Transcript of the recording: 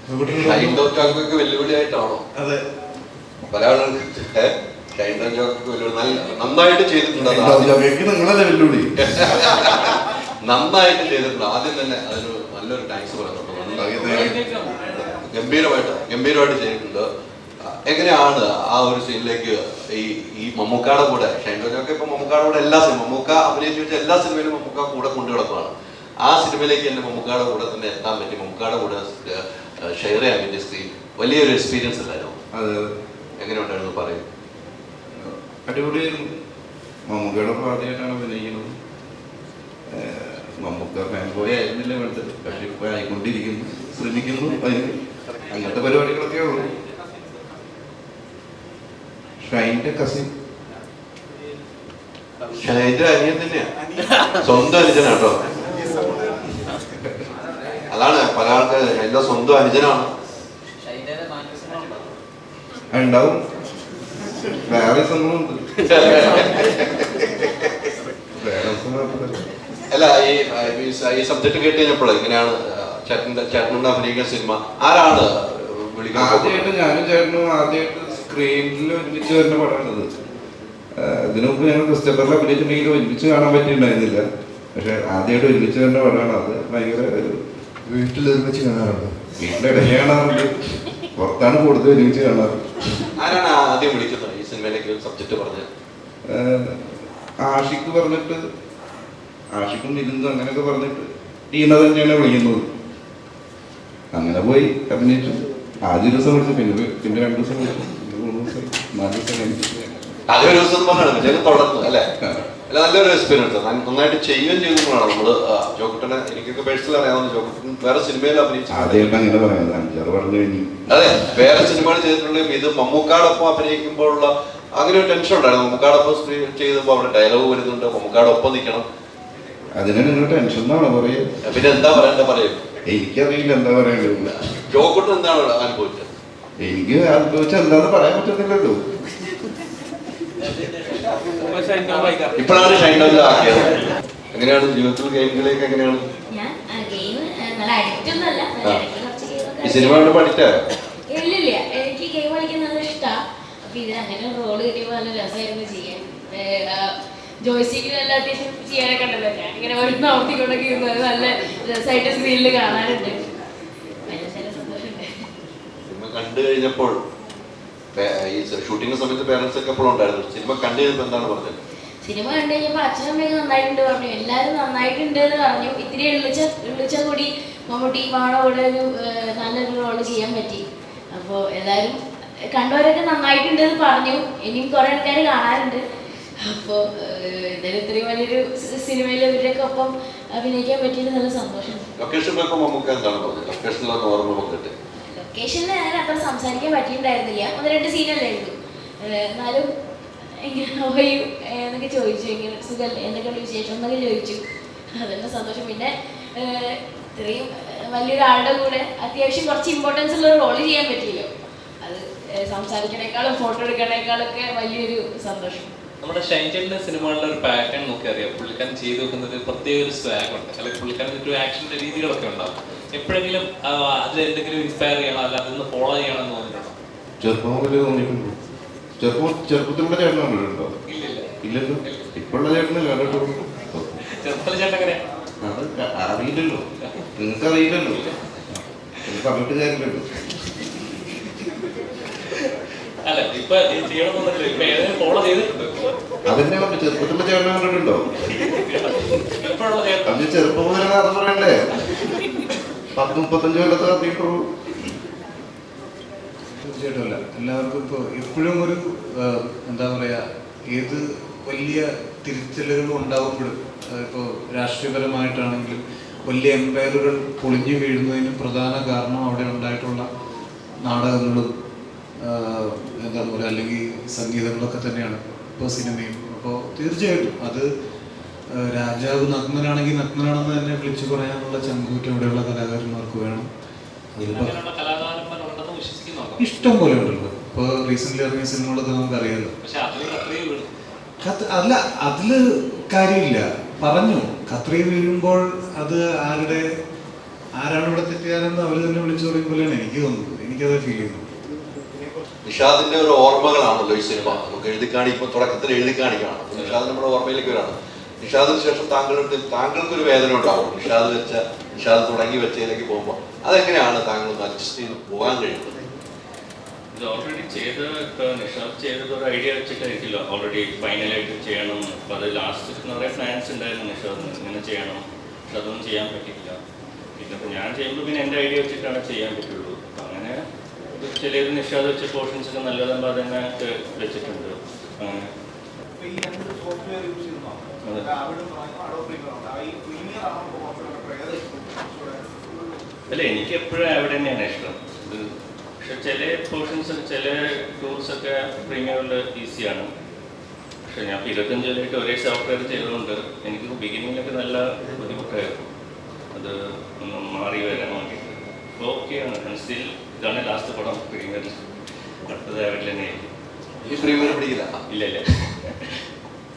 വെല്ലുവിളിയായിട്ടാണോ? അതെ, പല ആളുകൾക്ക് നന്നായിട്ട് ചെയ്തിട്ടുണ്ട്. വെല്ലുവിളി നന്നായിട്ട് ചെയ്തിട്ടുണ്ട്. ആദ്യം തന്നെ അതിന് നല്ലൊരു താങ്ക്സ് പറയുന്നുണ്ട്. ഗംഭീരമായിട്ട് ചെയ്തിട്ടുണ്ട്. എങ്ങനെയാണ് ആ ഒരു സീനിലേക്ക് ഈ മമ്മൂക്കയുടെ കൂടെ ഷൈൻഡോജൊക്കെ ഇപ്പൊ മമ്മൂക്കയുടെ കൂടെ എല്ലാ സിനിമ മമ്മൂക്ക അഭിനയിച്ചു വെച്ച എല്ലാ സിനിമയിലും മമ്മൂക്ക കൂടെ കൊണ്ടു കിടക്കുകയാണ്. ആ സിനിമയിലേക്ക് തന്നെ മമ്മൂക്കയുടെ കൂടെ തന്നെ എത്താൻ പറ്റി, മമ്മൂക്കയുടെ കൂടെ ഷെയർ ചെയ്യാൻ പറ്റിയ സ്ക്രീൻ വലിയൊരു എക്സ്പീരിയൻസ് അല്ലായിരുന്നു? എങ്ങനെ ഉണ്ടായിരുന്നു പറയും? അടിപൊളിയായിരുന്നു. മമ്മൂക്കയുടെ ആദ്യമായിട്ടാണ് അഭിനയിക്കുന്നത്. മമ്മൂക്ക ഫാൻ ബോയ് ആയിരുന്നില്ല വേണ്ടത്, പക്ഷെ ഇപ്പൊ ആയിക്കൊണ്ടിരിക്കുന്നു, ശ്രമിക്കുന്നു. അങ്ങനത്തെ പരിപാടികളൊക്കെ ഉള്ളു. ഷൈൻ്റെ കസിൻ, ഷൈൻ്റെ അനിയൻ തന്നെയാ, സ്വന്തം അനുജനാട്ടോ. അതാണ് പല ആൾക്കാർ ഷൈൻ്റെ സ്വന്തം അനുജനാണ്. ഉണ്ടാവും, വേറെ സംഭവമുണ്ട്. അല്ല, ഈ സബ്ജക്ട് കേട്ട് കഴിഞ്ഞപ്പോൾ ഇങ്ങനെയാണ് ചേട്ടനുണ്ട് അഭിനയിക്കുന്ന സിനിമ ആരാണ് വിളിക്കുന്നത്? ആദ്യമായിട്ട് ഞാനും ചേട്ടനും ആദ്യമായിട്ട് സ്ക്രീനിൽ ഒരുമിച്ച് വരുന്ന പടമാണിത്. ഇതിനു മുമ്പ് ഞങ്ങൾ ക്രിസ്റ്റഫറിൽ അഭിനയിച്ചിട്ടുണ്ടെങ്കിൽ ഒരുമിച്ച് കാണാൻ പറ്റിയിട്ടുണ്ടായിരുന്നില്ല. പക്ഷെ ആദ്യമായിട്ട് ഒരുമിച്ച് വരുന്ന പടമാണ്. അത് ഭയങ്കര വീട്ടിൽ ഒരുമിച്ച് കാണാറുണ്ട്, വീട്ടിലിടയിൽ കാണാറുണ്ട്, പുറത്താണ് കൂടുതൽ ഒരുമിച്ച് കാണാറ്. ആരാണ് ആദ്യം വിളിക്കുന്നത് ഈ സിനിമയിലേക്ക് സബ്ജക്ട് പറഞ്ഞത്? ആഷിക്ക് പറഞ്ഞിട്ട്, ആഷിക്കും ഇരുന്ന് അങ്ങനെയൊക്കെ പറഞ്ഞിട്ട് ടീന തന്നെയാണ് വിളിക്കുന്നത്. അങ്ങനെ പോയി അഭിനയിച്ചു. ആദ്യ ദിവസം വിളിച്ചു, പിന്നെ 2 ദിവസം വിളിച്ചു, 3 ദിവസം, 4 ദിവസം കഴിഞ്ഞു. ആദ്യ ഒരു ദിവസം പറഞ്ഞാണ് തുടർന്നു അല്ലേ? അല്ല, നല്ലൊരു എക്സ്പീരിയൻസ്. നന്നായിട്ട് ചെയ്യുകയും ചെയ്തപ്പോഴാണ് നമ്മള് ജോക്കുട്ടനെ എനിക്കൊക്കെ പേഴ്സണൽ അറിയാവുന്ന ജോക്കുട്ടൻ വേറെ സിനിമയിൽ അഭിനയിച്ചു. ആദ്യമായിട്ട് അങ്ങനെ പറയുന്നത് 5-6 പറഞ്ഞു കഴിഞ്ഞു. അതെ, വേറെ സിനിമകൾ ചെയ്തിട്ടുണ്ടെങ്കിൽ ഇത് മമ്മൂക്കാടൊപ്പം അഭിനയിക്കുമ്പോഴുള്ള അങ്ങനെ ഒരു ടെൻഷൻ ഉണ്ടായിരുന്നു. മമ്മൂക്കാടൊപ്പം ചെയ്തപ്പോൾ അവിടെ ഡയലോഗ് വരുന്നുണ്ട്, മമ്മൂക്കാടൊപ്പം നിൽക്കണം. അതിന് നിങ്ങൾ ടെൻഷൻ എന്നാണ് പറയുക? പിന്നെ എന്താ പറയും? എനിക്കറിയില്ല എന്താ പറയണ്ടത്. ജോക്കുട്ടൻ എന്താണ് അനുഭവിച്ചത്? എനിക്ക് അനുഭവിച്ചാൽ എന്താന്ന് പറയാൻ പറ്റുന്നില്ലല്ലോ. ഇപ്പോഴാണ് ഷൈൻഡോജ് ആക്കിയത്. എങ്ങനെയാണ് ജീവിതത്തിൽ ഗെയിമുകളിലേക്ക് എങ്ങനെയാണ്? ഈ സിനിമ കൊണ്ട് പഠിച്ചായോ? ഇല്ലില്ല, എനിക്ക് ഗെയിം കളിക്കാൻ നല്ല ഇഷ്ടമാണ്. അപ്പൊ ഇത് അങ്ങനെ റോള് കിട്ടിയപ്പോൾ നല്ല രസമായിരുന്നു ചെയ്യാൻ. ജോയ്സ്റ്റിക്കിൽ എല്ലാ അത്യാവശ്യം ചെയ്യാനൊക്കെ ഉണ്ടല്ലോ. ഞാൻ ഇങ്ങനെ വരുന്ന ആവർത്തിക്കൊണ്ടൊക്കെ ഇരുന്നത് നല്ല രസമായിട്ട് സ്ക്രീനിൽ കാണാനുണ്ട്. നല്ല സന്തോഷമുണ്ട്. സിനിമ കണ്ടു കഴിഞ്ഞപ്പോൾ ഈ ഷൂട്ടിംഗ് സമയത്ത് പേരൻസ് ഒക്കെ എപ്പോഴും ഉണ്ടായിരുന്നു. സിനിമ കണ്ടു കഴിഞ്ഞപ്പോൾ എന്താണ് പറഞ്ഞത്? സിനിമ കണ്ടു കഴിഞ്ഞപ്പോൾ അച്ഛനമ്മയൊക്കെ നന്നായിട്ടുണ്ട് പറഞ്ഞു, എല്ലാവരും നന്നായിട്ടുണ്ട് എന്ന് പറഞ്ഞു. ഇത്തിരി ഉള്ളിച്ച കൂടി മമ്മൂട്ടി മാളോടെ ഒരു നല്ലൊരു റോള് ചെയ്യാൻ പറ്റി. അപ്പോൾ എല്ലാവരും കണ്ടവരൊക്കെ നന്നായിട്ടുണ്ട് എന്ന് പറഞ്ഞു. ഇനിയും കുറേ ആൾക്കാർ കാണാറുണ്ട്. അപ്പോൾ എന്തായാലും ഇത്രയും വലിയൊരു സിനിമയിൽ ഇവരൊക്കെ ഒപ്പം അഭിനയിക്കാൻ പറ്റിയത് നല്ല സന്തോഷം. ലൊക്കേഷനിൽ ഞാൻ അത്ര സംസാരിക്കാൻ പറ്റിയിട്ടുണ്ടായിരുന്നില്ല. 1-2 സീനല്ലേ ഉള്ളൂ. എന്നാലും എന്നൊക്കെ ചോദിച്ചു, ഇങ്ങനെ സുഖല്ലേ, എന്തൊക്കെയുള്ള വിശേഷം എന്നൊക്കെ ചോദിച്ചു. അതെല്ലാം സന്തോഷം. പിന്നെ ഇത്രയും വലിയൊരാളുടെ കൂടെ അത്യാവശ്യം കുറച്ച് ഇമ്പോർട്ടൻസ് ഉള്ള റോള് ചെയ്യാൻ പറ്റിയല്ലോ. അത് സംസാരിക്കണേക്കാളും ഫോട്ടോ എടുക്കണേക്കാളൊക്കെ വലിയൊരു സന്തോഷം. നമ്മുടെ ഷൈൻചേട്ടൻ്റെ സിനിമകളുടെ ഒരു പാറ്റേൺ നോക്കി അറിയാം. പുള്ളിക്കാരൻ ചെയ്തു വെക്കുന്നത് പ്രത്യേക ഒരു സ്വാഗ് ഉണ്ട്, അല്ലെങ്കിൽ പുള്ളിക്കാരൻ ഒരു ആക്ഷൻ്റെ രീതികളൊക്കെ ഉണ്ടാവും. എപ്പോഴെങ്കിലും അതിൽ എന്തെങ്കിലും ഇൻസ്പയർ ചെയ്യണം, അല്ല അതിൽ ഫോളോ ചെയ്യണമെന്ന് തോന്നിയിട്ടുണ്ടോ? ചെറുപ്പം മുതലേ തോന്നിയിട്ടുണ്ടോ? ചെറുപ്പത്തിലുള്ള ചേട്ടൻ കണ്ടിട്ടുണ്ടോ? ഇല്ലല്ലോ. ഇപ്പോഴുള്ള ചേട്ടനെ കണ്ടിട്ടുള്ളൂ. ചെറുപ്പത്തിലെ ചേട്ടൻ എങ്ങനെയാ? അറിയില്ലല്ലോ, നിങ്ങൾക്ക് അറിയില്ലല്ലോ, പറഞ്ഞിട്ട് കാര്യമില്ലല്ലോ. അല്ല, ഇപ്പൊ ചെയ്യണമെന്നല്ലോ, ഇപ്പൊ ഏതെങ്കിലും ഫോളോ ചെയ്തിട്ടുണ്ടോ? അതെന്നെ പറഞ്ഞു, ചെറുപ്പത്തിലുള്ള ചേട്ടനെ കണ്ടിട്ടുണ്ടോ? ഇപ്പോഴുള്ള ചേട്ടൻ അത് ചെറുപ്പം മുതലേ അത് പറയണ്ടേ? 10-35 കൊല്ലത്തെ അറിയിട്ടുള്ളൂ. തീർച്ചയായിട്ടും അല്ല. എല്ലാവർക്കും ഇപ്പോൾ എപ്പോഴും ഒരു എന്താ പറയുക, ഏത് വലിയ തിരിച്ചലുകൾ ഉണ്ടാകുമ്പോഴും, ഇപ്പോൾ രാഷ്ട്രീയപരമായിട്ടാണെങ്കിലും വലിയ എംപയറുകൾ പൊളിഞ്ഞു വീഴുന്നതിനും പ്രധാന കാരണം അവിടെ ഉണ്ടായിട്ടുള്ള നാടകങ്ങളും എന്താ പറയുക, അല്ലെങ്കിൽ സംഗീതങ്ങളൊക്കെ തന്നെയാണ്, ഇപ്പോൾ സിനിമയും. അപ്പോൾ തീർച്ചയായിട്ടും അത് രാജാവ് നഗ്നനാണെങ്കിൽ നഗ്നനാണെന്ന് തന്നെ വിളിച്ചു പറയാനുള്ള ചങ്കൂറ്റം ഇവിടെയുള്ള കലാകാരന്മാർക്ക് വേണം. അതിലിപ്പോൾ ഇഷ്ടം പോലെ ഉണ്ടല്ലോ. ഇപ്പോൾ റീസെൻ്റ്ലി ഇറങ്ങിയ സിനിമകളൊക്കെ നമുക്കറിയാമല്ലോ. അല്ല, അതില് കാര്യമില്ല. പറഞ്ഞു, കത്രി വീഴുമ്പോൾ അത് ആരാണ് ഇവിടെ തെറ്റുകാരെന്ന് അവർ തന്നെ വിളിച്ചു പറയും പോലെയാണ് എനിക്ക് തോന്നുന്നത്. എനിക്കത് ഫീൽ ചെയ്യുന്നു. നിഷാദിന്റെ ഒരു ഓർമ്മകളാണല്ലോ ഈ സിനിമ. നമുക്ക് എഴുതി കാണിക്കുമ്പോൾ തുടക്കത്തിൽ എഴുതി കാണിക്കണം. നിഷാദ് നമ്മുടെ ഓർമ്മയിലേക്ക് വരാണ്. നിഷാദിന് ശേഷം താങ്കൾക്കൊരു വേദന ഉണ്ടാവും. നിഷാദ് തുടങ്ങി വെച്ചതിലേക്ക് പോകുമ്പോൾ അതെങ്ങനെയാണ് താങ്കൾ അഡ്ജസ്റ്റ് ചെയ്ത് പോകാൻ കഴിയുന്നത്? ഇത് ഓൾറെഡി നിഷാദ് ചെയ്തത് ഒരു ഐഡിയ വെച്ചിട്ടായിരിക്കില്ല. ഓൾറെഡി ഫൈനലായിട്ട് ചെയ്യണം. അപ്പോൾ അത് ലാസ്റ്റ് നിറയെ പ്ലാൻസ് ഉണ്ടായിരുന്നു നിഷാദിന്, ഇങ്ങനെ ചെയ്യണം. പക്ഷെ അതൊന്നും ചെയ്യാൻ പറ്റിയില്ല. പിന്നെ ഇപ്പോൾ ഞാൻ ചെയ്യുമ്പോൾ പിന്നെ എൻ്റെ ഐഡിയ വെച്ചിട്ടാണ് ചെയ്യാൻ പറ്റുള്ളൂ. അപ്പം അങ്ങനെ ചിലത് നിഷാദ് വെച്ച പോർഷൻസ് ഒക്കെ നല്ലതാകുമ്പോൾ അതന്നെ വെച്ചിട്ടുണ്ട്. അങ്ങനെ അല്ല, എനിക്ക് എപ്പോഴും അവിടെ തന്നെയാണ് ഇഷ്ടം. ഇത് പക്ഷെ ചില പോർഷൻസ് ചില ടൂൾസൊക്കെ പ്രീമിയറിൽ ഈസിയാണ്. പക്ഷെ ഞാൻ 25 കൊല്ലമായിട്ട് ഒരേ സോഫ്റ്റ്വെയർ ചെയ്തുകൊണ്ട് എനിക്ക് ബിഗിനിങ്ങിലൊക്കെ നല്ല ബുദ്ധിമുട്ടായിരുന്നു അത് ഒന്ന് മാറി വരാൻ വേണ്ടിയിട്ട്. അപ്പോൾ ഓക്കെയാണ്. സ്റ്റിൽ ഇതാണ് ലാസ്റ്റ് പടം പ്രീമിയറിൽ. അടുത്തത് അവിടെ തന്നെയായിരിക്കും. ഈ പ്രീമിയർ പിടിക്കില്ല. ഇല്ല